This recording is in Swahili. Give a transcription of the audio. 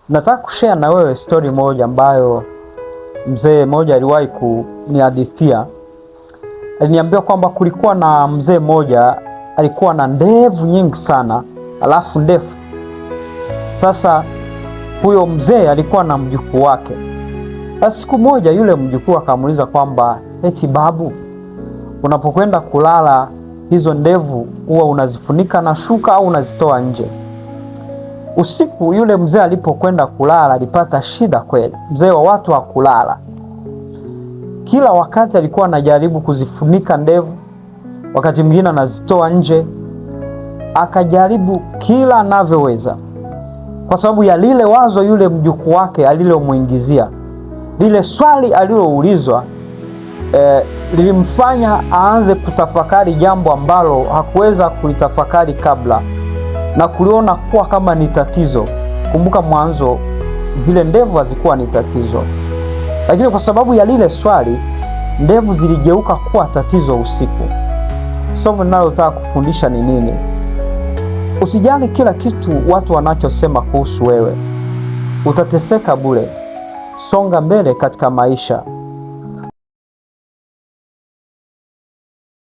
Nataka kushare na wewe story moja ambayo mzee mmoja aliwahi kunihadithia. Aliniambia kwamba kulikuwa na mzee mmoja alikuwa na ndevu nyingi sana, alafu ndefu. Sasa huyo mzee alikuwa na mjukuu wake. Basi siku moja yule mjukuu akamuuliza kwamba eti babu, unapokwenda kulala hizo ndevu huwa unazifunika na shuka au unazitoa nje? Usiku yule mzee alipokwenda kulala alipata shida kweli. Mzee wa watu hakulala. Kila wakati alikuwa anajaribu kuzifunika ndevu, wakati mwingine anazitoa nje. Akajaribu kila anavyoweza, kwa sababu ya lile wazo yule mjukuu wake alilomuingizia. Lile swali aliloulizwa lilimfanya aanze kutafakari jambo ambalo hakuweza kulitafakari kabla, na kuliona kuwa kama ni tatizo. Kumbuka mwanzo zile ndevu hazikuwa ni tatizo, lakini kwa sababu ya lile swali ndevu ziligeuka kuwa tatizo usiku. Somo ninalotaka kufundisha ni nini? Usijali kila kitu watu wanachosema kuhusu wewe. Utateseka bure. Songa mbele katika maisha.